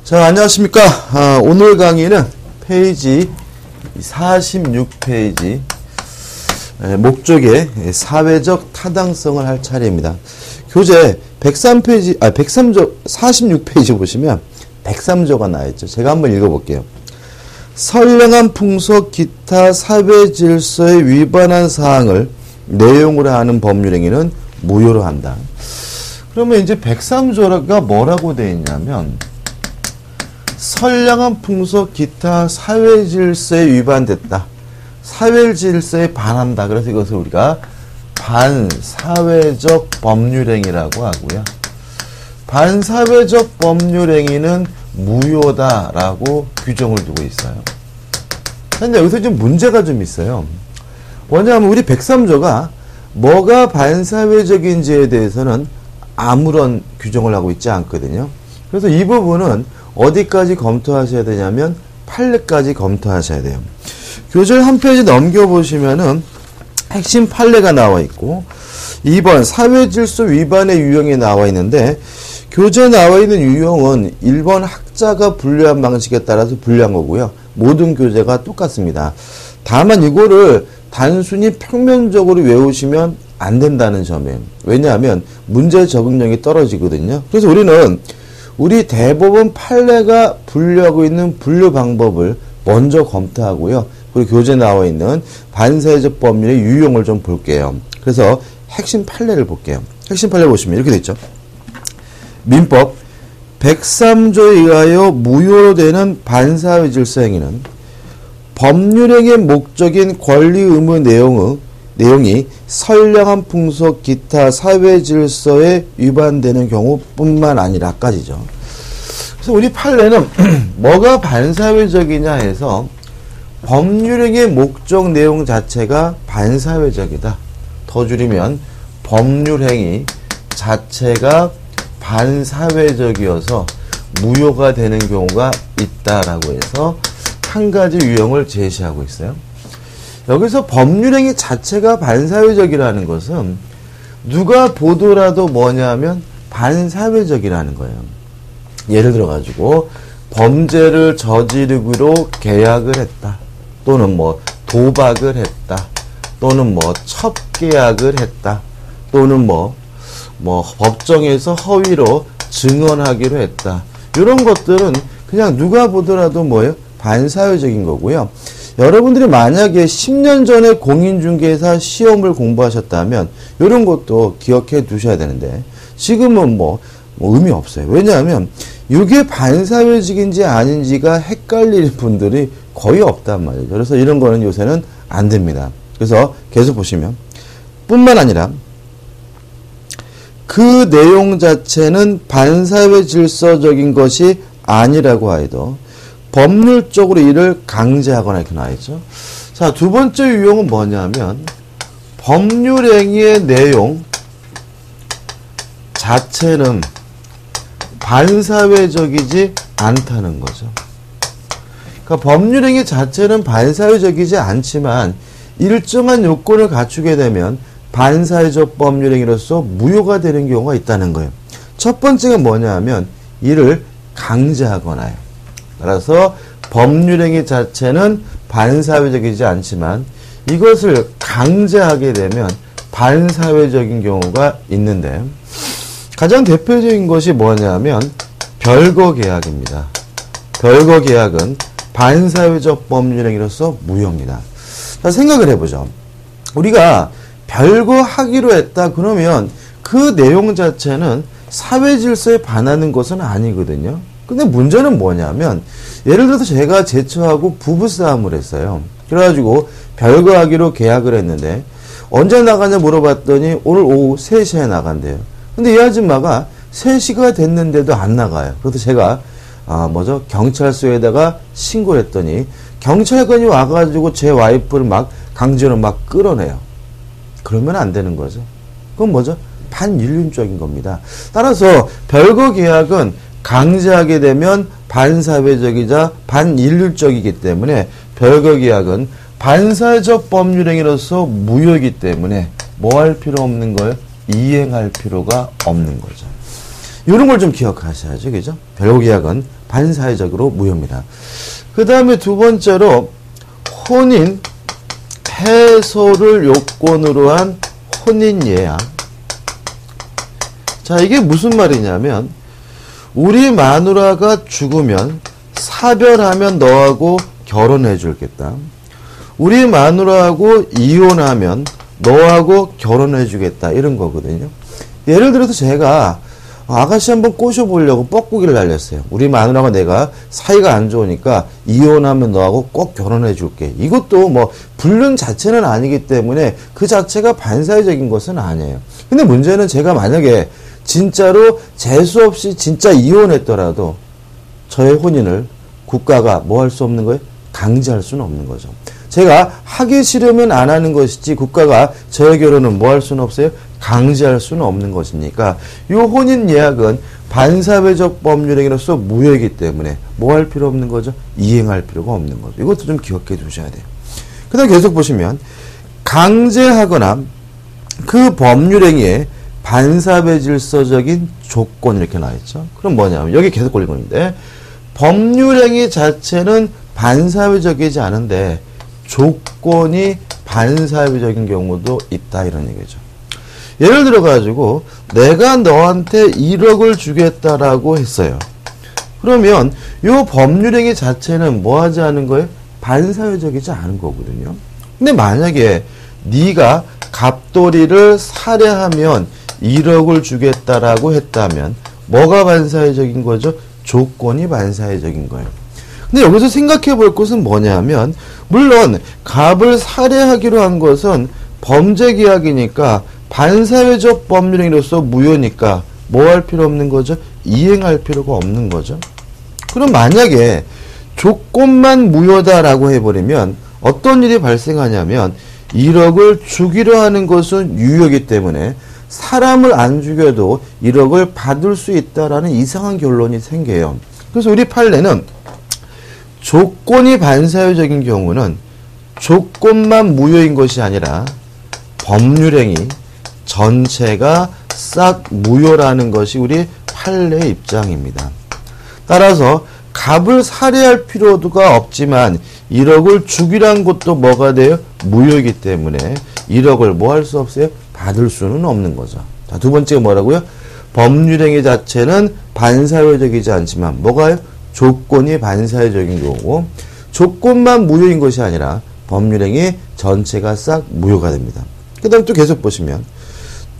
자, 안녕하십니까. 오늘 강의는 페이지 46페이지 목적의 사회적 타당성을 할 차례입니다. 교재 103페이지, 46페이지 보시면 103조가 나와있죠. 제가 한번 읽어볼게요. 선량한 풍속 기타 사회 질서에 위반한 사항을 내용으로 하는 법률행위는 무효로 한다. 그러면 이제 103조가 뭐라고 되어 있냐면 선량한 풍속 기타 사회 질서에 위반됐다. 사회 질서에 반한다. 그래서 이것을 우리가 반사회적 법률행위라고 하고요. 반사회적 법률행위는 무효다라고 규정을 두고 있어요. 근데 여기서 좀 문제가 좀 있어요. 뭐냐면 우리 103조가 뭐가 반사회적인지에 대해서는 아무런 규정을 하고 있지 않거든요. 그래서 이 부분은 어디까지 검토하셔야 되냐면 판례까지 검토하셔야 돼요. 교재 한 페이지 넘겨보시면은 핵심 판례가 나와 있고 2번 사회질서 위반의 유형이 나와 있는데 교재에 나와 있는 유형은 1번 학자가 분류한 방식에 따라서 분류한 거고요. 모든 교재가 똑같습니다. 다만 이거를 단순히 평면적으로 외우시면 안 된다는 점이에요. 왜냐하면 문제 적응력이 떨어지거든요. 그래서 우리 대법원 판례가 분류하고 있는 분류 방법을 먼저 검토하고요. 그리고 교재에 나와 있는 반사회적 법률의 유형을 좀 볼게요. 그래서 핵심 판례를 볼게요. 핵심 판례 보시면 이렇게 돼 있죠. 민법 103조에 의하여 무효로 되는 반사회 질서 행위는 법률행위의 목적인 권리 의무 내용이 선량한 풍속 기타 사회 질서에 위반되는 경우뿐만 아니라까지죠. 그래서 우리 판례는 뭐가 반사회적이냐 해서 법률행위의 목적 내용 자체가 반사회적이다. 더 줄이면 법률행위 자체가 반사회적이어서 무효가 되는 경우가 있다라고 해서 한 가지 유형을 제시하고 있어요. 여기서 법률행위 자체가 반사회적이라는 것은 누가 보더라도 뭐냐면 반사회적이라는 거예요. 예를 들어가지고 범죄를 저지르기로 계약을 했다. 또는 도박을 했다. 또는 첩계약을 했다. 또는 법정에서 허위로 증언하기로 했다. 이런 것들은 그냥 누가 보더라도 반사회적인 거고요. 여러분들이 만약에 10년 전에 공인중개사 시험을 공부하셨다면 이런 것도 기억해 두셔야 되는데 지금은 의미 없어요. 왜냐하면 이게 반사회적인지 아닌지가 헷갈릴 분들이 거의 없단 말이죠. 그래서 이런 거는 요새는 안 됩니다. 그래서 계속 보시면 뿐만 아니라 그 내용 자체는 반사회 질서적인 것이 아니라고 하여도 법률적으로 이를 강제하거나 이렇게 나와있죠. 자, 두 번째 유형은 뭐냐면 법률행위의 내용 자체는 반사회적이지 않다는 거죠. 그러니까 법률행위 자체는 반사회적이지 않지만 일정한 요건을 갖추게 되면 반사회적 법률행위로서 무효가 되는 경우가 있다는 거예요. 첫 번째가 뭐냐면 이를 강제하거나요. 따라서 법률행위 자체는 반사회적이지 않지만 이것을 강제하게 되면 반사회적인 경우가 있는데 가장 대표적인 것이 뭐냐면 별거계약입니다. 별거계약은 반사회적 법률행위로서 무효입니다. 자, 생각을 해보죠. 우리가 별거하기로 했다 그러면 그 내용 자체는 사회질서에 반하는 것은 아니거든요. 근데 문제는 뭐냐면 예를 들어서 제가 제처하고 부부싸움을 했어요. 그래가지고 별거하기로 계약을 했는데 언제 나가냐 물어봤더니 오늘 오후 3시에 나간대요. 근데 이 아줌마가 3시가 됐는데도 안 나가요. 그래서 제가 경찰서에다가 신고를 했더니 경찰관이 와가지고 제 와이프를 강제로 끌어내요. 그러면 안 되는 거죠. 그건 반인륜적인 겁니다. 따라서 별거계약은 강제하게 되면 반사회적이자 반인륜적이기 때문에 별거계약은 반사회적 법률행위로서 무효이기 때문에 할 필요 없는 걸 이행할 필요가 없는 거죠. 이런 걸 좀 기억하셔야죠. 그죠? 별거계약은 반사회적으로 무효입니다. 그 다음에 두 번째로 혼인 해소를 요건으로 한 혼인예약. 자, 이게 무슨 말이냐면 우리 마누라가 죽으면 사별하면 너하고 결혼해 줄겠다. 우리 마누라하고 이혼하면 너하고 결혼해 주겠다. 이런 거거든요. 예를 들어서 제가 아가씨 한번 꼬셔보려고 뻐꾸기를 날렸어요. 우리 마누라가 내가 사이가 안 좋으니까 이혼하면 너하고 꼭 결혼해 줄게. 이것도 뭐 불륜 자체는 아니기 때문에 그 자체가 반사회적인 것은 아니에요. 근데 문제는 제가 만약에 진짜로 재수 없이 진짜 이혼했더라도 저의 혼인을 국가가 뭐 할 수 없는 거예요? 강제할 수는 없는 거죠. 제가 하기 싫으면 안 하는 것이지 국가가 저의 결혼은 뭐 할 수는 없어요? 강제할 수는 없는 것이니까 이 혼인 예약은 반사회적 법률행위로서 무효이기 때문에 뭐 할 필요 없는 거죠? 이행할 필요가 없는 거죠. 이것도 좀 기억해 두셔야 돼요. 그 다음 계속 보시면 강제하거나 그 법률행위에 반사회 질서적인 조건 이렇게 나와있죠. 그럼 뭐냐면 여기 계속 걸린 건데 법률행위 자체는 반사회적이지 않은데 조건이 반사회적인 경우도 있다 이런 얘기죠. 예를 들어 가지고 내가 너한테 1억을 주겠다라고 했어요. 그러면 이 법률행위 자체는 뭐 하지 않은 거예요? 반사회적이지 않은 거거든요. 근데 만약에 네가 갑돌이를 살해하면 1억을 주겠다라고 했다면 뭐가 반사회적인 거죠? 조건이 반사회적인 거예요. 근데 여기서 생각해 볼 것은 뭐냐면 물론 갑을 살해하기로 한 것은 범죄 계약이니까 반사회적 법률행위로서 무효니까 뭐 할 필요 없는 거죠? 이행할 필요가 없는 거죠. 그럼 만약에 조건만 무효다라고 해버리면 어떤 일이 발생하냐면 1억을 주기로 하는 것은 유효이기 때문에 사람을 안 죽여도 1억을 받을 수 있다라는 이상한 결론이 생겨요. 그래서 우리 판례는 조건이 반사회적인 경우는 조건만 무효인 것이 아니라 법률행위 전체가 싹 무효라는 것이 우리 판례의 입장입니다. 따라서 갑을 살해할 필요가 없지만 1억을 죽이란 것도 뭐가 돼요? 무효이기 때문에 1억을 뭐 할 수 없어요? 받을 수는 없는 거죠. 자, 두 번째가 뭐라고요? 법률행위 자체는 반사회적이지 않지만 뭐가요? 조건이 반사회적인 경우고 조건만 무효인 것이 아니라 법률행위 전체가 싹 무효가 됩니다. 그 다음 또 계속 보시면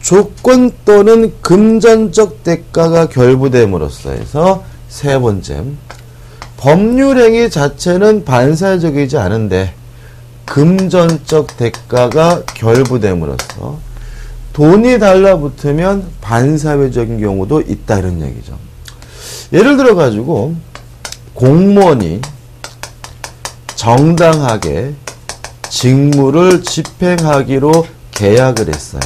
조건 또는 금전적 대가가 결부됨으로써 해서 세 번째 법률행위 자체는 반사회적이지 않은데 금전적 대가가 결부됨으로써 돈이 달라붙으면 반사회적인 경우도 있다 이런 얘기죠. 예를 들어 가지고 공무원이 정당하게 직무를 집행하기로 계약을 했어요.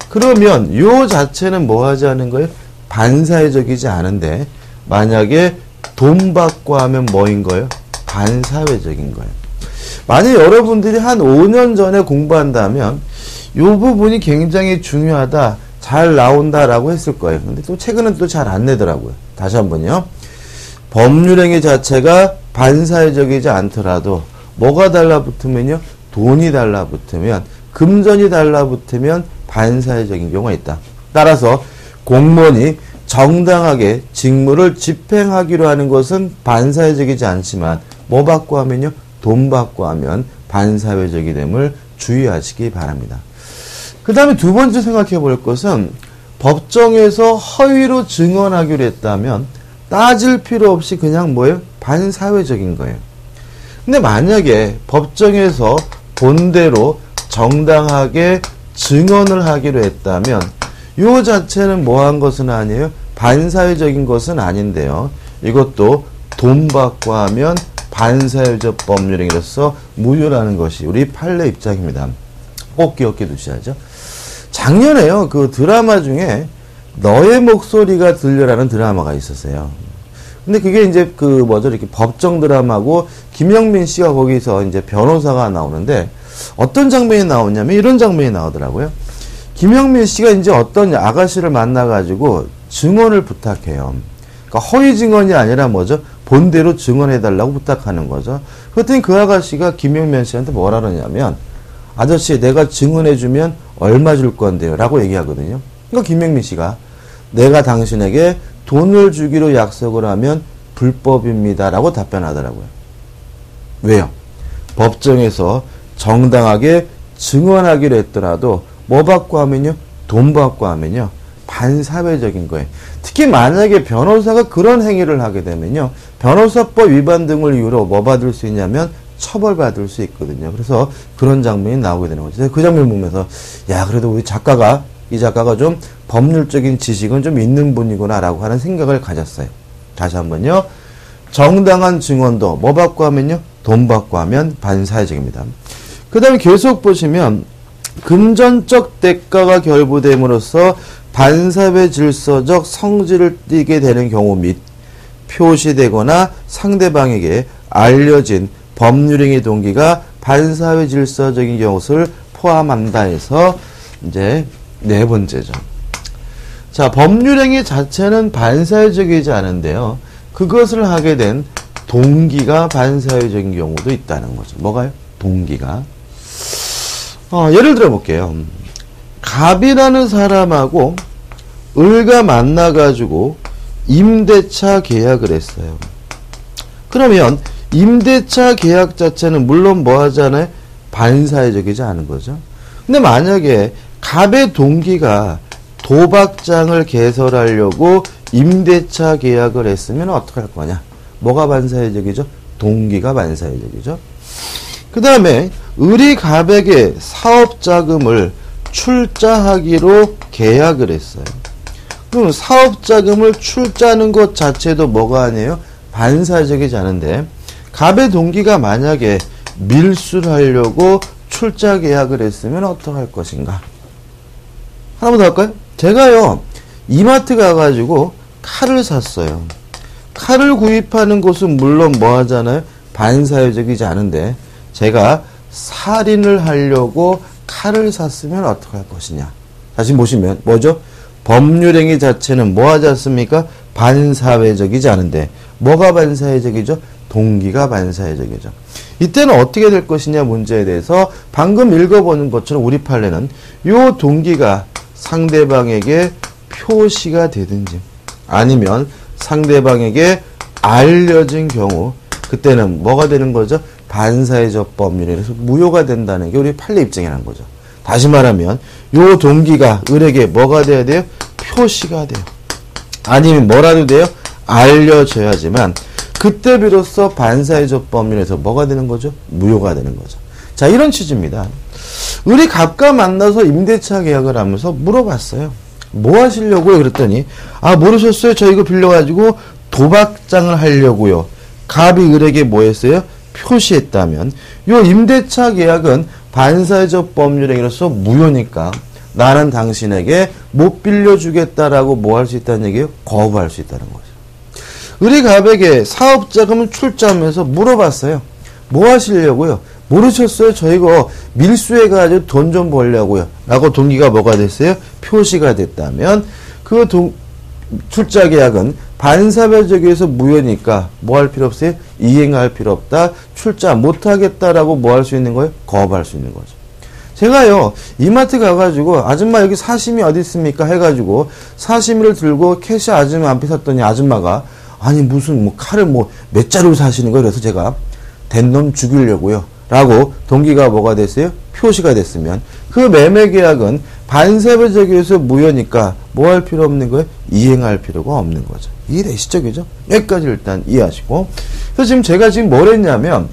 그러면 요 자체는 뭐 하지 않은 거예요? 반사회적이지 않은데 만약에 돈 받고 하면 뭐인 거예요? 반사회적인 거예요. 만약 여러분들이 한 5년 전에 공부한다면 이 부분이 굉장히 중요하다, 잘 나온다라고 했을 거예요. 근데 또 최근은 또 잘 안 내더라고요. 다시 한번요. 법률행위 자체가 반사회적이지 않더라도 뭐가 달라붙으면요? 돈이 달라붙으면, 금전이 달라붙으면 반사회적인 경우가 있다. 따라서 공무원이 정당하게 직무를 집행하기로 하는 것은 반사회적이지 않지만 뭐 받고 하면요? 돈 받고 하면 반사회적이 됨을 주의하시기 바랍니다. 그 다음에 두 번째 생각해 볼 것은 법정에서 허위로 증언하기로 했다면 따질 필요 없이 그냥 뭐예요? 반사회적인 거예요. 근데 만약에 법정에서 본대로 정당하게 증언을 하기로 했다면 이 자체는 뭐 한 것은 아니에요? 반사회적인 것은 아닌데요. 이것도 돈 받고 하면 반사회적 법률행위로서 무효라는 것이 우리 판례 입장입니다. 꼭 기억해 두셔야죠. 작년에요, 그 드라마 중에 너의 목소리가 들려라는 드라마가 있었어요. 근데 그게 이제 그 뭐죠, 이렇게 법정 드라마고 김영민 씨가 거기서 이제 변호사가 나오는데 어떤 장면이 나오냐면 이런 장면이 나오더라고요. 김영민 씨가 이제 어떤 아가씨를 만나가지고 증언을 부탁해요. 그러니까 허위 증언이 아니라 뭐죠? 본대로 증언해달라고 부탁하는 거죠. 그랬더니 그 아가씨가 김용면 씨한테 뭐라 그러냐면, 아저씨 내가 증언해주면 얼마 줄 건데요? 라고 얘기하거든요. 그러니까 김용민 씨가 내가 당신에게 돈을 주기로 약속을 하면 불법입니다. 라고 답변하더라고요. 왜요? 법정에서 정당하게 증언하기로 했더라도 뭐 받고 하면요? 돈 받고 하면요? 반사회적인 거예요. 특히 만약에 변호사가 그런 행위를 하게 되면요. 변호사법 위반 등을 이유로 뭐 받을 수 있냐면 처벌받을 수 있거든요. 그래서 그런 장면이 나오게 되는 거죠. 그 장면을 보면서 야 그래도 우리 작가가 이 작가가 좀 법률적인 지식은 좀 있는 분이구나 라고 하는 생각을 가졌어요. 다시 한번요. 정당한 증언도 뭐 받고 하면요? 돈 받고 하면 반사회적입니다. 그 다음에 계속 보시면 금전적 대가가 결부됨으로써 반사회 질서적 성질을 띠게 되는 경우 및 표시되거나 상대방에게 알려진 법률행위 동기가 반사회 질서적인 경우를 포함한다 해서 이제 네 번째죠. 자, 법률행위 자체는 반사회적이지 않은데요. 그것을 하게 된 동기가 반사회적인 경우도 있다는 거죠. 뭐가요? 동기가. 예를 들어 볼게요. 갑이라는 사람하고 을가 만나가지고 임대차 계약을 했어요. 그러면 임대차 계약 자체는 물론 뭐 하잖아요? 반사회적이지 않은 거죠. 근데 만약에 갑의 동기가 도박장을 개설하려고 임대차 계약을 했으면 어떡할 거냐? 뭐가 반사회적이죠? 동기가 반사회적이죠. 그 다음에 을이 갑에게 사업자금을 출자하기로 계약을 했어요. 그럼 사업자금을 출자하는 것 자체도 뭐가 아니에요? 반사회적이지 않은데 갑의 동기가 만약에 밀수를 하려고 출자 계약을 했으면 어떡할 것인가? 하나만 더 할까요? 제가요 이마트 가가지고 칼을 샀어요. 칼을 구입하는 곳은 물론 뭐 하잖아요? 반사회적이지 않은데 제가 살인을 하려고 칼을 샀으면 어떡할 것이냐? 다시 보시면 뭐죠? 법률행위 자체는 뭐 하지 않습니까? 반사회적이지 않은데 뭐가 반사회적이죠? 동기가 반사회적이죠. 이때는 어떻게 될 것이냐 문제에 대해서 방금 읽어보는 것처럼 우리 판례는 요 동기가 상대방에게 표시가 되든지 아니면 상대방에게 알려진 경우 그때는 뭐가 되는 거죠? 반사회적 법률이라서 무효가 된다는 게 우리 판례 입증이라는 거죠. 다시 말하면 요 동기가 을에게 뭐가 돼야 돼요? 표시가 돼요. 아니면 뭐라도 돼요? 알려져야지만 그때 비로소 반사회적 법률에서 뭐가 되는 거죠? 무효가 되는 거죠. 자, 이런 취지입니다. 을이 갑과 만나서 임대차 계약을 하면서 물어봤어요. 뭐 하시려고요? 그랬더니 모르셨어요? 저 이거 빌려가지고 도박장을 하려고요. 갑이 을에게 뭐 했어요? 표시했다면 요 임대차 계약은 반사회적 법률행위로서 무효니까 나는 당신에게 못 빌려주겠다라고 뭐 할 수 있다는 얘기예요? 거부할 수 있다는 거죠. 을이 갑에게 사업자금을 출자하면서 물어봤어요. 뭐 하시려고요? 모르셨어요? 저 이거 밀수해가지고 돈 좀 벌려고요. 라고 동기가 뭐가 됐어요? 표시가 됐다면 그 출자 계약은 반사회적에서 무효니까 뭐 할 필요 없어요? 이행할 필요 없다. 출자 못하겠다라고 뭐 할 수 있는 거예요? 거부할 수 있는 거죠. 제가요 이마트 가가지고 아줌마 여기 사시미 어디 있습니까? 해가지고 사시미를 들고 캐시 아줌마 앞에 섰더니 아줌마가 아니 무슨 뭐 칼을 뭐 몇 자루 사시는 거예요? 그래서 제가 된 놈 죽이려고요. 라고 동기가 뭐가 됐어요? 표시가 됐으면 그 매매 계약은 반사회적에서 무효니까 뭐 할 필요 없는 거예요? 이행할 필요가 없는 거죠. 이해되시죠? 여기까지 일단 이해하시고. 그래서 지금 제가 지금 뭘 했냐면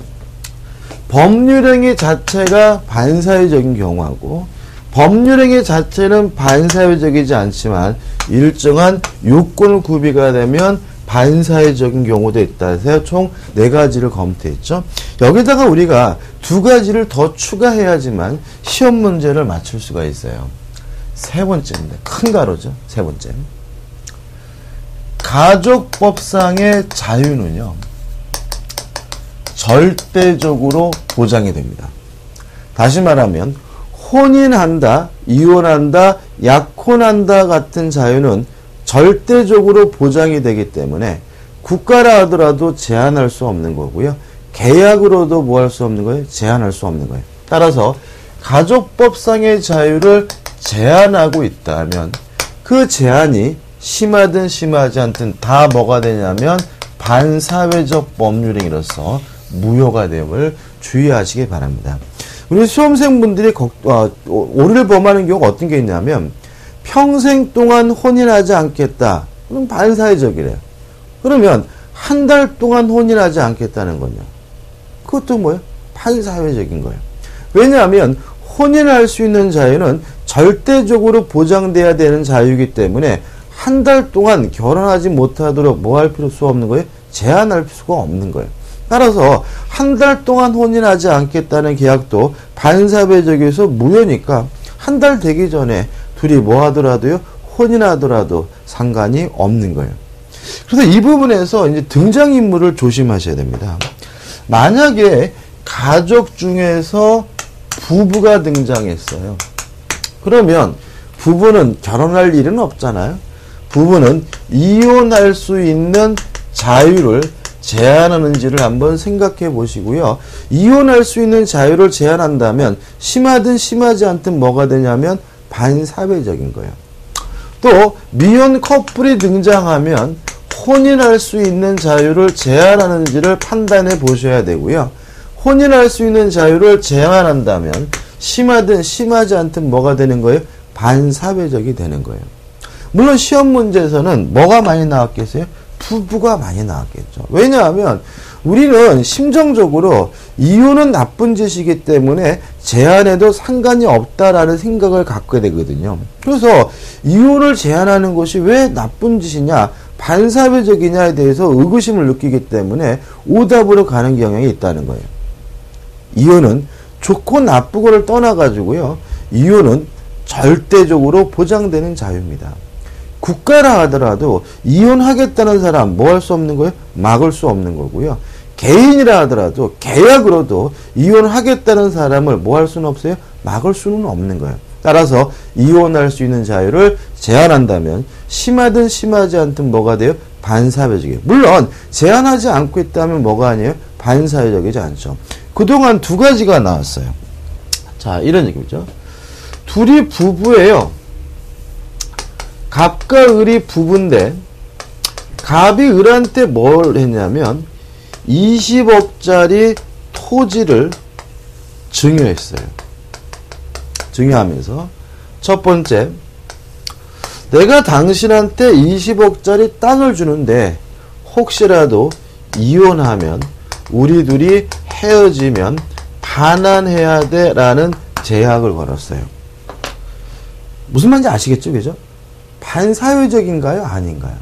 법률행위 자체가 반사회적인 경우하고 법률행위 자체는 반사회적이지 않지만 일정한 요건을 구비가 되면 반사회적인 경우도 있다 해서 총 4가지를 검토했죠. 여기다가 우리가 2가지를 더 추가해야지만 시험 문제를 맞출 수가 있어요. 3번째인데 큰 가로죠. 3번째. 가족법상의 자유는요. 절대적으로 보장이 됩니다. 다시 말하면 혼인한다, 이혼한다, 약혼한다 같은 자유는 절대적으로 보장이 되기 때문에 국가라 하더라도 제한할 수 없는 거고요. 계약으로도 뭐 할 수 없는 거예요? 제한할 수 없는 거예요. 따라서 가족법상의 자유를 제한하고 있다면 그 제한이 심하든 심하지 않든 다 뭐가 되냐면 반사회적 법률행위로서 무효가 됨을 주의하시기 바랍니다. 우리 수험생분들이 오류를 범하는 경우가 어떤 게 있냐면 평생 동안 혼인하지 않겠다. 그럼 반사회적이래요. 그러면 한 달 동안 혼인하지 않겠다는 거냐. 그것도 뭐예요? 반사회적인 거예요. 왜냐하면 혼인할 수 있는 자유는 절대적으로 보장돼야 되는 자유이기 때문에 한 달 동안 결혼하지 못하도록 뭐 할 필요 없는 거예요? 제한할 수가 없는 거예요. 따라서 한 달 동안 혼인하지 않겠다는 계약도 반사회적에서 무효니까 한 달 되기 전에 둘이 뭐 하더라도요, 혼인하더라도 상관이 없는 거예요. 그래서 이 부분에서 이제 등장인물을 조심하셔야 됩니다. 만약에 가족 중에서 부부가 등장했어요. 그러면 부부는 결혼할 일은 없잖아요. 부부는 이혼할 수 있는 자유를 제한하는지를 한번 생각해 보시고요. 이혼할 수 있는 자유를 제한한다면 심하든 심하지 않든 뭐가 되냐면 반사회적인 거예요. 또 미혼 커플이 등장하면 혼인할 수 있는 자유를 제한하는지를 판단해 보셔야 되고요. 혼인할 수 있는 자유를 제한한다면 심하든 심하지 않든 뭐가 되는 거예요? 반사회적이 되는 거예요. 물론 시험 문제에서는 뭐가 많이 나왔겠어요? 부부가 많이 나왔겠죠. 왜냐하면 우리는 심정적으로 이혼은 나쁜 짓이기 때문에 제한해도 상관이 없다라는 생각을 갖게 되거든요. 그래서 이혼을 제한하는 것이 왜 나쁜 짓이냐, 반사회적이냐에 대해서 의구심을 느끼기 때문에 오답으로 가는 경향이 있다는 거예요. 이혼은 좋고 나쁘고를 떠나가지고요. 이혼은 절대적으로 보장되는 자유입니다. 국가라 하더라도 이혼하겠다는 사람 뭐 할 수 없는 거예요? 막을 수 없는 거고요. 개인이라 하더라도 계약으로도 이혼하겠다는 사람을 뭐 할 수는 없어요? 막을 수는 없는 거예요. 따라서 이혼할 수 있는 자유를 제한한다면 심하든 심하지 않든 뭐가 돼요? 반사회적이에요. 물론 제한하지 않고 있다면 뭐가 아니에요? 반사회적이지 않죠. 그동안 두 가지가 나왔어요. 자, 이런 얘기죠. 둘이 부부예요. 갑과 을이 부부인데 갑이 을한테 뭘 했냐면 20억짜리 토지를 증여했어요. 증여하면서 첫 번째, 내가 당신한테 20억짜리 땅을 주는데 혹시라도 이혼하면 우리 둘이 헤어지면 반환해야 돼 라는 제약을 걸었어요. 무슨 말인지 아시겠죠? 그죠? 반사회적인가요? 아닌가요?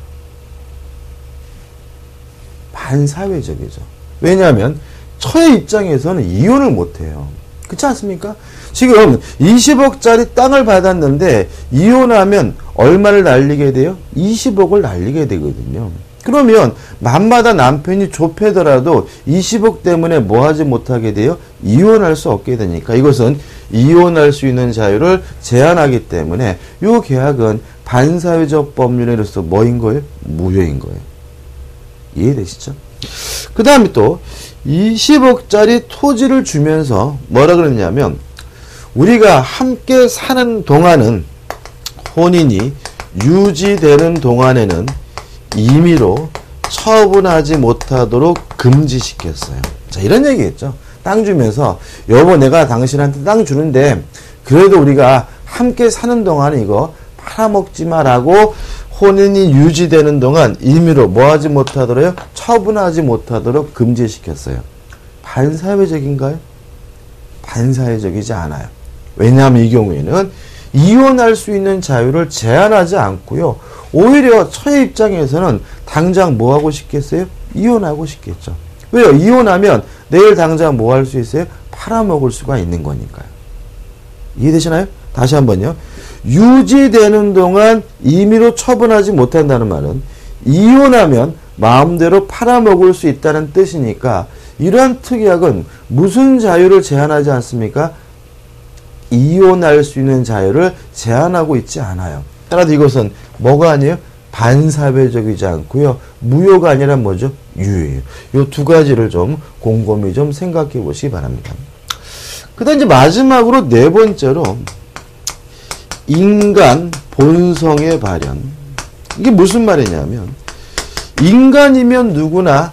반사회적이죠. 왜냐하면 처의 입장에서는 이혼을 못해요. 그렇지 않습니까? 지금 20억짜리 땅을 받았는데 이혼하면 얼마를 날리게 돼요? 20억을 날리게 되거든요. 그러면 맘마다 남편이 좁혀더라도 20억 때문에 뭐 하지 못하게 돼요? 이혼할 수 없게 되니까 이것은 이혼할 수 있는 자유를 제한하기 때문에 이 계약은 반사회적 법률로서 뭐인 거예요? 무효인 거예요. 이해되시죠? 그 다음에 또 20억짜리 토지를 주면서 뭐라 그랬냐면 우리가 함께 사는 동안은 혼인이 유지되는 동안에는 임의로 처분하지 못하도록 금지시켰어요. 자, 이런 얘기겠죠. 땅 주면서 여보 내가 당신한테 땅 주는데 그래도 우리가 함께 사는 동안 이거 팔아먹지 마라고 혼인이 유지되는 동안 임의로 뭐하지 못하도록 처분하지 못하도록 금지시켰어요. 반사회적인가요? 반사회적이지 않아요. 왜냐하면 이 경우에는 이혼할 수 있는 자유를 제한하지 않고요. 오히려 처의 입장에서는 당장 뭐 하고 싶겠어요? 이혼하고 싶겠죠. 왜요? 이혼하면 내일 당장 뭐 할 수 있어요? 팔아먹을 수가 있는 거니까요. 이해되시나요? 다시 한번요. 유지되는 동안 임의로 처분하지 못한다는 말은 이혼하면 마음대로 팔아먹을 수 있다는 뜻이니까 이러한 특약은 무슨 자유를 제한하지 않습니까? 이혼할 수 있는 자유를 제한하고 있지 않아요. 따라서 이것은 뭐가 아니에요? 반사회적이지 않고요. 무효가 아니라 뭐죠? 유효예요. 이 두 가지를 좀 곰곰이 좀 생각해 보시기 바랍니다. 그 다음 이제 마지막으로 네 번째로 인간 본성의 발현. 이게 무슨 말이냐면 인간이면 누구나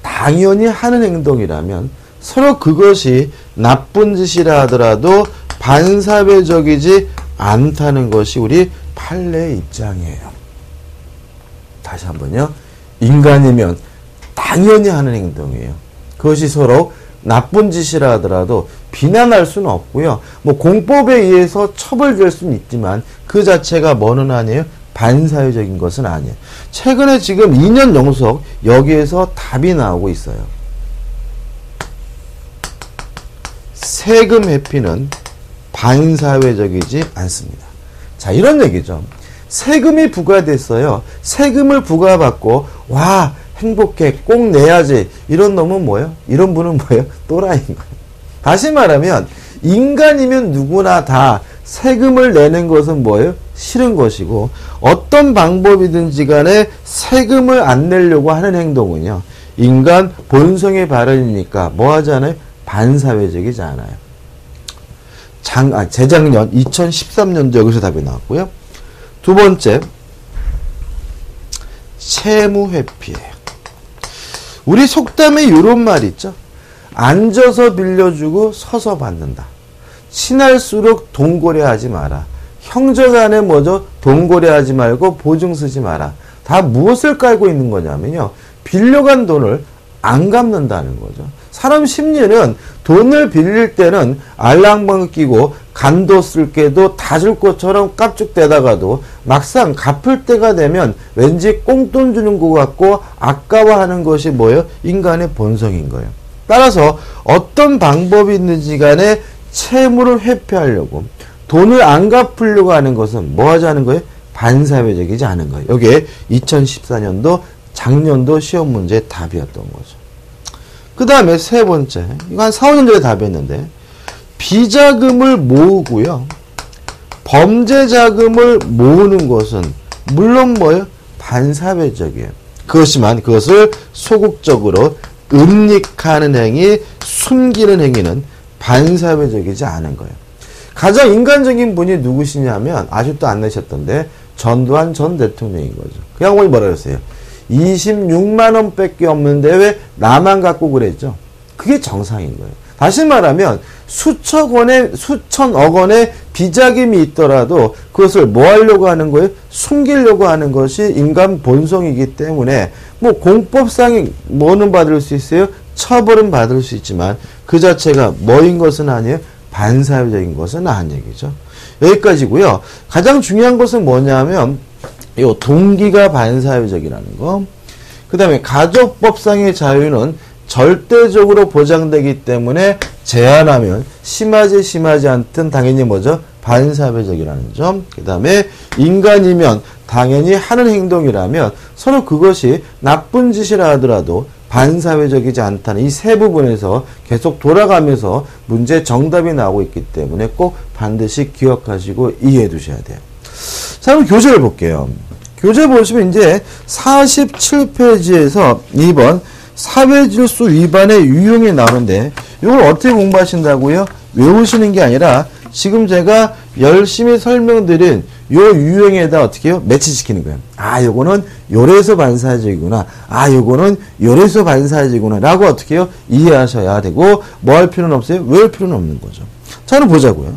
당연히 하는 행동이라면 서로 그것이 나쁜 짓이라 하더라도 반사회적이지 않다는 것이 우리 판례의 입장이에요. 다시 한번요. 인간이면 당연히 하는 행동이에요. 그것이 서로 나쁜 짓이라 하더라도 비난할 수는 없고요. 뭐 공법에 의해서 처벌될 수는 있지만 그 자체가 뭐는 아니에요? 반사회적인 것은 아니에요. 최근에 지금 2년 연속 여기에서 답이 나오고 있어요. 세금 회피는 반사회적이지 않습니다. 자, 이런 얘기죠. 세금이 부과됐어요. 세금을 부과받고 와 행복해 꼭 내야지. 이런 놈은 뭐예요? 이런 분은 뭐예요? 또라이인 거예요. 다시 말하면 인간이면 누구나 다 세금을 내는 것은 뭐예요? 싫은 것이고 어떤 방법이든지 간에 세금을 안 내려고 하는 행동은요. 인간 본성의 발현이니까 뭐 하잖아요? 반사회적이지 않아요. 재작년 2013년도 여기서 답이 나왔고요. 두 번째, 채무회피예요. 우리 속담에 이런 말 있죠. 앉아서 빌려주고 서서 받는다. 친할수록 돈고래하지 마라. 형제간에 뭐죠? 돈고래하지 말고 보증 쓰지 마라. 다 무엇을 깔고 있는 거냐면요. 빌려간 돈을 안 갚는다는 거죠. 사람 심리는 돈을 빌릴 때는 알랑방 끼고 간도 쓸 게도 다 줄 것처럼 깝죽대다가도 막상 갚을 때가 되면 왠지 꽁돈 주는 것 같고 아까워하는 것이 뭐예요? 인간의 본성인 거예요. 따라서 어떤 방법이 있는지 간에 채무를 회피하려고 돈을 안 갚으려고 하는 것은 뭐 하자는 거예요? 반사회적이지 않은 거예요. 이게 2014년도 작년도 시험 문제의 답이었던 거죠. 그 다음에 세 번째, 이거 한 4, 5년 전에 답했는데 비자금을 모으고요. 범죄 자금을 모으는 것은 물론 뭐예요? 반사회적이에요. 그렇지만 그것을 소극적으로 은닉하는 행위, 숨기는 행위는 반사회적이지 않은 거예요. 가장 인간적인 분이 누구시냐면 아직도 안 내셨던데 전두환 전 대통령인 거죠. 그 양반이 뭐라 그랬어요? 26만 원밖에 없는데 왜 나만 갖고 그랬죠? 그게 정상인 거예요. 다시 말하면 수천억 원의 비자금이 있더라도 그것을 뭐 하려고 하는 거예요? 숨기려고 하는 것이 인간 본성이기 때문에 뭐 공법상의 뭐는 받을 수 있어요? 처벌은 받을 수 있지만 그 자체가 뭐인 것은 아니에요? 반사회적인 것은 아닌 얘기죠. 여기까지고요. 가장 중요한 것은 뭐냐면 요 동기가 반사회적이라는 거. 그 다음에 가족법상의 자유는 절대적으로 보장되기 때문에 제한하면 심하지 않든 당연히 뭐죠? 반사회적이라는 점. 그 다음에 인간이면 당연히 하는 행동이라면 서로 그것이 나쁜 짓이라 하더라도 반사회적이지 않다는 이 세 부분에서 계속 돌아가면서 문제 정답이 나오고 있기 때문에 꼭 반드시 기억하시고 이해해 두셔야 돼요. 자, 그럼 교재를 볼게요. 교재 보시면 이제 47페이지에서 2번 사회질서 위반의 유형이 나오는데 이걸 어떻게 공부하신다고요? 외우시는 게 아니라 지금 제가 열심히 설명드린 요 유형에다 어떻게 해요? 매치시키는 거예요. 아, 요거는 요래서 반사회적이구나. 아, 요거는 요래서 반사회적이구나. 라고 어떻게 해요? 이해하셔야 되고 뭐 할 필요는 없어요? 외울 필요는 없는 거죠. 자, 그럼 보자고요.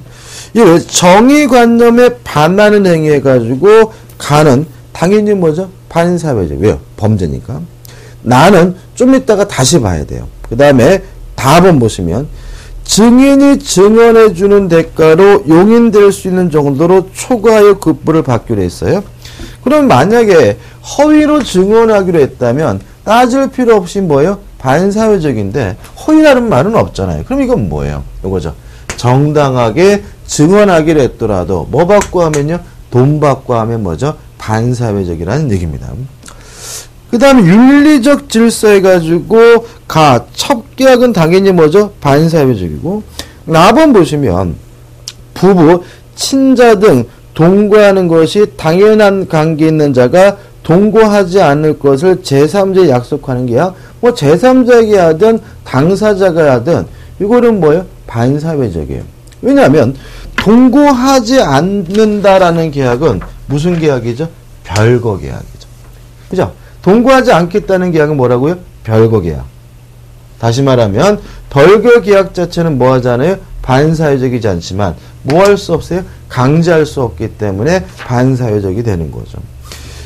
이 정의관념에 반하는 행위 해가지고 가는 당연히 뭐죠? 반사회적. 왜요? 범죄니까. 나는 좀 이따가 다시 봐야 돼요. 그 다음에 답은 보시면 증인이 증언해주는 대가로 용인될 수 있는 정도로 초과하여 급부를 받기로 했어요. 그럼 만약에 허위로 증언하기로 했다면 따질 필요 없이 뭐예요? 반사회적인데 허위라는 말은 없잖아요. 그럼 이건 뭐예요? 이거죠. 정당하게 증언하기로 했더라도 뭐 받고 하면요? 돈 받고 하면 뭐죠? 반사회적이라는 얘기입니다. 그 다음에 윤리적 질서 해가지고 첩계약은 당연히 뭐죠? 반사회적이고 나번 보시면 부부, 친자 등 동거하는 것이 당연한 관계 있는 자가 동거하지 않을 것을 제3자에 약속하는 계약, 뭐 제3자에게 하든 당사자가 하든 이거는 뭐예요? 반사회적이에요. 왜냐하면 동거하지 않는다라는 계약은 무슨 계약이죠? 별거 계약이죠. 그죠? 동거하지 않겠다는 계약은 뭐라고요? 별거 계약. 다시 말하면 별거 계약 자체는 뭐 하잖아요? 반사회적이지 않지만 뭐 할 수 없어요? 강제할 수 없기 때문에 반사회적이 되는 거죠.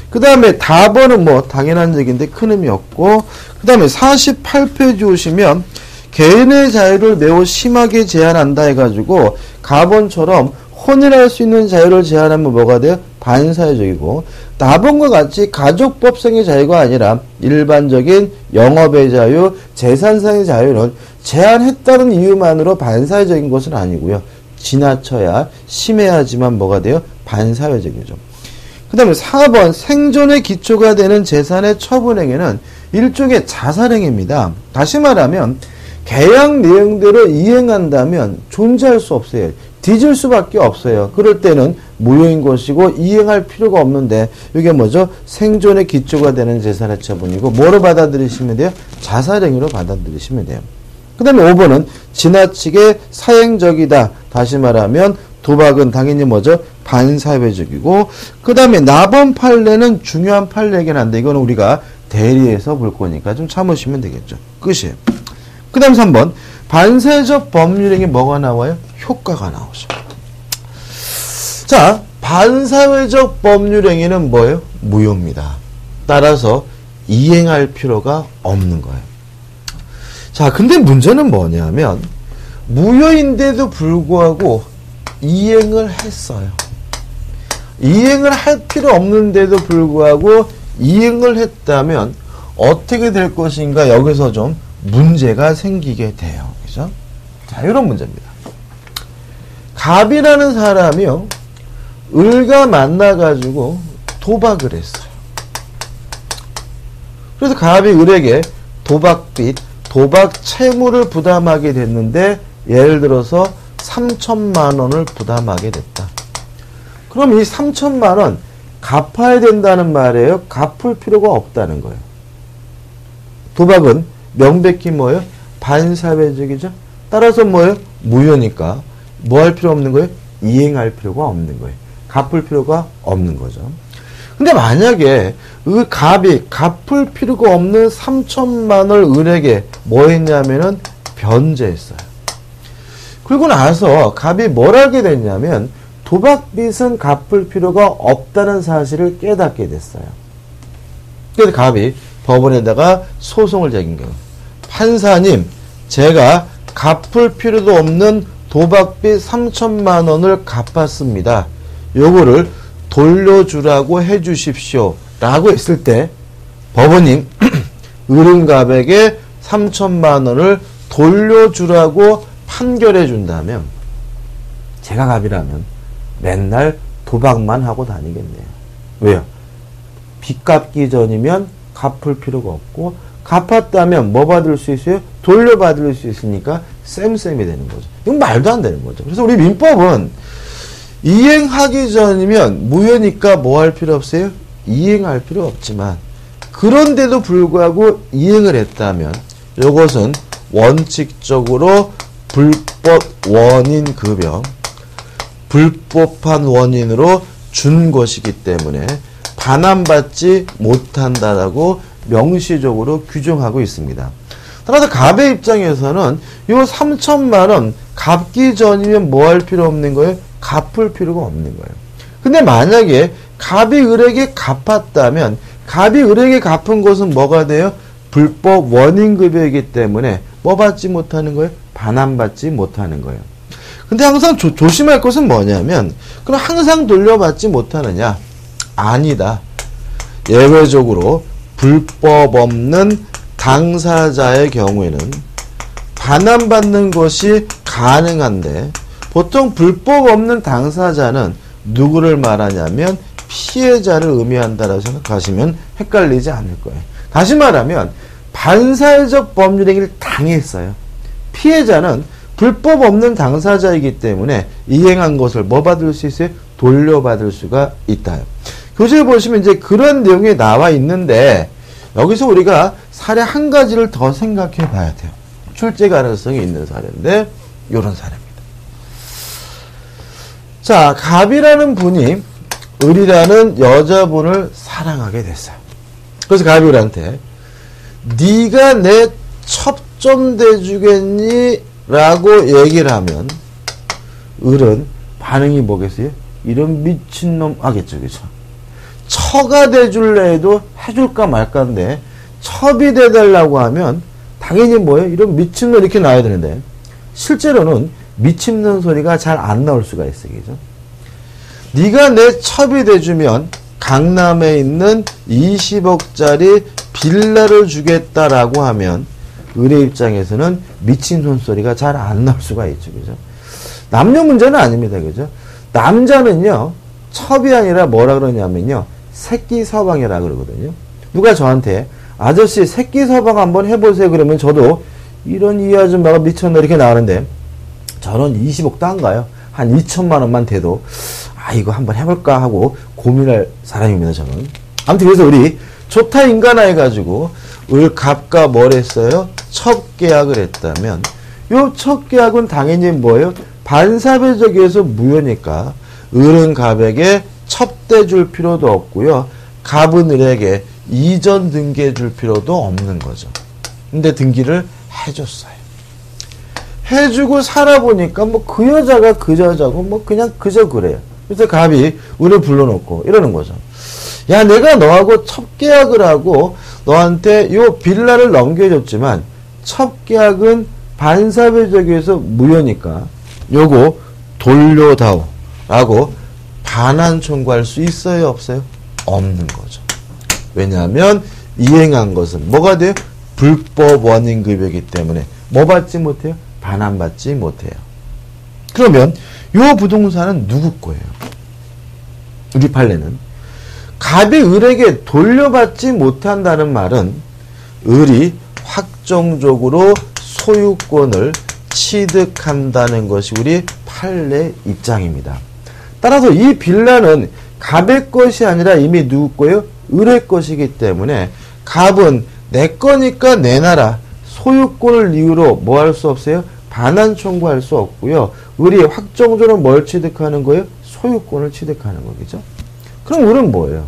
그 다음에 답번은 뭐 당연한 얘기인데 큰 의미 없고, 그 다음에 48페이지 오시면 개인의 자유를 매우 심하게 제한한다 해가지고 가번처럼 혼인할 수 있는 자유를 제한하면 뭐가 돼요? 반사회적이고, 나번과 같이 가족법상의 자유가 아니라 일반적인 영업의 자유, 재산상의 자유는 제한했다는 이유만으로 반사회적인 것은 아니고요. 지나쳐야 심해야지만 뭐가 돼요? 반사회적이죠. 그 다음에 4번 생존의 기초가 되는 재산의 처분행위는 일종의 자살행위입니다. 다시 말하면 계약 내용대로 이행한다면 존재할 수 없어요. 뒤질 수밖에 없어요. 그럴 때는 무효인 것이고 이행할 필요가 없는데 이게 뭐죠? 생존의 기초가 되는 재산의 처분이고 뭐로 받아들이시면 돼요? 자살행위로 받아들이시면 돼요. 그 다음에 5번은 지나치게 사행적이다. 다시 말하면 도박은 당연히 뭐죠? 반사회적이고, 그 다음에 나번 판례는 중요한 판례이긴 한데 이거는 우리가 대리해서 볼 거니까 좀 참으시면 되겠죠. 끝이에요. 그 다음 3번 반사회적 법률행위 뭐가 나와요? 효과가 나오죠. 자, 반사회적 법률행위는 뭐예요? 무효입니다. 따라서 이행할 필요가 없는 거예요. 자, 근데 문제는 뭐냐면 무효인데도 불구하고 이행을 했어요. 이행을 할 필요 없는데도 불구하고 이행을 했다면 어떻게 될 것인가, 여기서 좀 문제가 생기게 돼요. 그죠? 자, 이런 문제입니다. 갑이라는 사람이요, 을과 만나가지고 도박을 했어요. 그래서 갑이 을에게 도박빚, 도박 채무를 부담하게 됐는데, 예를 들어서 3천만 원을 부담하게 됐다. 그럼 이 3천만 원 갚아야 된다는 말이에요? 갚을 필요가 없다는 거예요. 도박은 명백히 뭐예요? 반사회적이죠? 따라서 뭐예요? 무효니까 뭐 할 필요 없는 거예요? 이행할 필요가 없는 거예요. 갚을 필요가 없는 거죠. 근데 만약에 그 갑이 갚을 필요가 없는 3천만 원을 을에게 뭐 했냐면은 변제했어요. 그리고 나서 갑이 뭘 하게 됐냐면 도박빚은 갚을 필요가 없다는 사실을 깨닫게 됐어요. 그래서 갑이 법원에다가 소송을 제긴 거예요. 판사님, 제가 갚을 필요도 없는 도박빚 3천만 원을 갚았습니다. 요거를 돌려주라고 해주십시오. 라고 했을 때 법원님, 을은갑에게 3천만 원을 돌려주라고 판결해 준다면 제가 갑이라면 맨날 도박만 하고 다니겠네요. 왜요? 빚 갚기 전이면 갚을 필요가 없고 갚았다면 뭐 받을 수 있어요? 돌려받을 수 있으니까 쌤쌤이 되는 거죠. 이건 말도 안 되는 거죠. 그래서 우리 민법은 이행하기 전이면 무효니까 뭐 할 필요 없어요? 이행할 필요 없지만 그런데도 불구하고 이행을 했다면 이것은 원칙적으로 불법 원인급여, 불법한 원인으로 준 것이기 때문에 반환받지 못한다라고 명시적으로 규정하고 있습니다. 따라서 갑의 입장에서는 이 3천만 원 갚기 전이면 뭐 할 필요 없는 거예요? 갚을 필요가 없는 거예요. 근데 만약에 갑이 을에게 갚았다면 갑이 을에게 갚은 것은 뭐가 돼요? 불법 원인급여이기 때문에 뭐 받지 못하는 거예요? 반환받지 못하는 거예요. 근데 항상 조심할 것은 뭐냐면 그럼 항상 돌려받지 못하느냐? 아니다. 예외적으로 불법 없는 당사자의 경우에는 반환받는 것이 가능한데 보통 불법 없는 당사자는 누구를 말하냐면 피해자를 의미한다라고 생각하시면 헷갈리지 않을 거예요. 다시 말하면 반사회적 법률행위를 당했어요. 피해자는 불법 없는 당사자이기 때문에 이행한 것을 뭐 받을 수 있어요? 돌려받을 수가 있다. 교재에 보시면 이제 그런 내용이 나와 있는데 여기서 우리가 사례 한 가지를 더 생각해 봐야 돼요. 출제 가능성이 있는 사례인데 이런 사례입니다. 자, 갑이라는 분이 을이라는 여자분을 사랑하게 됐어요. 그래서 갑이 을한테 네가 내 첩 좀 대주겠니? 라고 얘기를 하면 을은 반응이 뭐겠어요? 이런 미친놈 하겠죠. 그죠? 처가 대줄래 해도 해줄까 말까인데 첩이 대달라고 하면 당연히 뭐예요? 이런 미친놈 이렇게 나와야 되는데 실제로는 미친놈 소리가 잘 안 나올 수가 있어요. 그죠? 네가 내 첩이 돼주면 강남에 있는 20억짜리 빌라를 주겠다라고 하면 을의 입장에서는 미친 손소리가 잘 안 나올 수가 있죠. 그죠? 남녀 문제는 아닙니다. 그죠? 남자는요, 첩이 아니라 뭐라 그러냐면요, 새끼 서방이라 그러거든요. 누가 저한테 아저씨 새끼 서방 한번 해보세요. 그러면 저도 이런 이 아줌마가 미쳤나 이렇게 나오는데 저는 20억도 안 가요. 한 2천만 원만 돼도 아 이거 한번 해볼까 하고 고민할 사람입니다. 저는. 아무튼 그래서 우리 좋다 인간아 해가지고 을갑과 뭘 했어요? 첩 계약을 했다면 요 첩 계약은 당연히 뭐예요? 반사회적에서 무효니까 을은 갑에게 첩대 줄 필요도 없고요. 갑은 을에게 이전 등기해 줄 필요도 없는 거죠. 근데 등기를 해줬어요. 해주고 살아보니까 뭐 그 여자가 그 여자고 뭐 그냥 그저 그래요. 그래서 갑이 을을 불러놓고 이러는 거죠. 야, 내가 너하고 첩계약을 하고 너한테 요 빌라를 넘겨줬지만 첩계약은 반사회적에서 무효니까 요거 돌려다오 라고 반환 청구할 수 있어요? 없어요? 없는 거죠. 왜냐하면 이행한 것은 뭐가 돼요? 불법 원인급여이기 때문에 뭐 받지 못해요? 반환받지 못해요. 그러면 요 부동산은 누구 거예요? 우리 판례는 갑이 을에게 돌려받지 못한다는 말은 을이 확정적으로 소유권을 취득한다는 것이 우리 판례 입장입니다. 따라서 이 빌라는 갑의 것이 아니라 이미 누구 거예요? 을의 것이기 때문에 갑은 내 거니까 내놔라. 소유권을 이유로 뭐 할 수 없어요? 반환 청구할 수 없고요. 을이 확정적으로 뭘 취득하는 거예요? 소유권을 취득하는 거겠죠. 그럼 을은 뭐예요?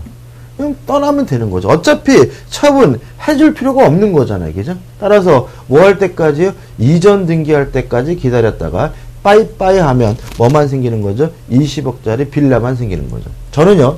그냥 떠나면 되는 거죠. 어차피 첩은 해줄 필요가 없는 거잖아요. 그죠? 따라서 뭐 할 때까지요? 이전 등기할 때까지 기다렸다가 빠이빠이 하면 뭐만 생기는 거죠? 20억짜리 빌라만 생기는 거죠. 저는요,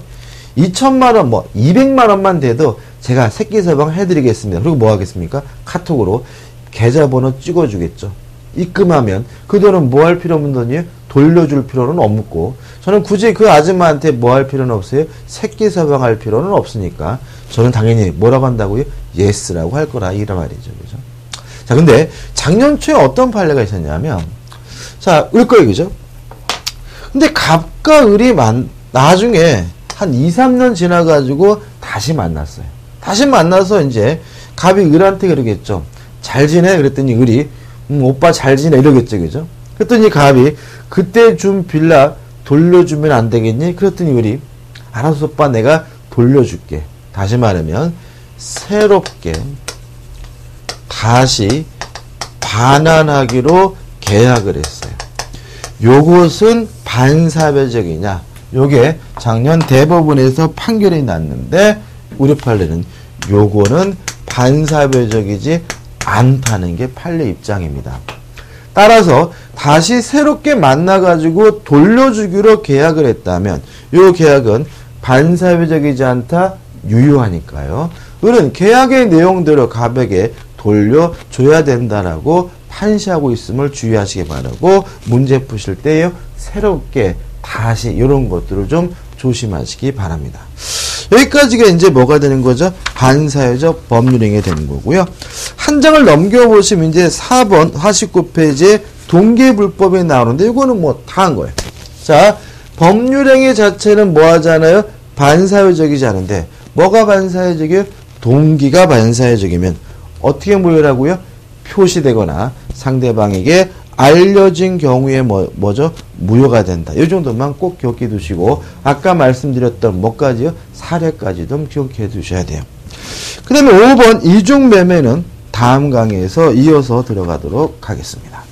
2천만 원, 뭐 200만 원만 돼도 제가 새끼 서방 해드리겠습니다. 그리고 뭐 하겠습니까? 카톡으로 계좌번호 찍어주겠죠. 입금하면 그 돈은 뭐 할 필요 없는 돈이에요? 돌려줄 필요는 없고 저는 굳이 그 아줌마한테 뭐 할 필요는 없어요? 새끼 서방할 필요는 없으니까 저는 당연히 뭐라고 한다고요? 예스라고 할 거라 이런 말이죠. 그죠? 자, 근데 작년 초에 어떤 판례가 있었냐면 자, 을 거예요. 그죠? 근데 갑과 을이 나중에 한 2, 3년 지나가지고 다시 만났어요. 다시 만나서 이제 갑이 을한테 그러겠죠. 잘 지내? 그랬더니 을이 오빠 잘 지내? 이러겠죠. 그죠? 그랬더니 갑이 그때 준 빌라 돌려주면 안 되겠니? 그랬더니 을이 알았어 오빠 내가 돌려줄게. 다시 말하면 새롭게 다시 반환하기로 계약을 했어요. 요것은 반사회적이냐? 요게 작년 대법원에서 판결이 났는데 우리 판례는 요거는 반사회적이지 않다는 게 판례 입장입니다. 따라서 다시 새롭게 만나가지고 돌려주기로 계약을 했다면 요 계약은 반사회적이지 않다 유효하니까요. 을은 계약의 내용대로 갑에게 돌려줘야 된다라고 판시하고 있음을 주의하시기 바라고 문제 푸실 때요 새롭게 다시 이런 것들을 좀 조심하시기 바랍니다. 여기까지가 이제 뭐가 되는 거죠? 반사회적 법률행위 되는 거고요. 한 장을 넘겨보시면 이제 4번 49페이지에 동계불법이 나오는데 이거는 뭐 다 한 거예요. 자, 법률행위 자체는 뭐 하잖아요? 반사회적이지 않은데 뭐가 반사회적이에요? 동기가 반사회적이면 어떻게 무효라고요? 표시되거나 상대방에게 알려진 경우에 뭐죠? 무효가 된다. 이 정도만 꼭 기억해 두시고, 아까 말씀드렸던 뭐까지요? 사례까지도 기억해 두셔야 돼요. 그 다음에 5번 이중매매는 다음 강의에서 이어서 들어가도록 하겠습니다.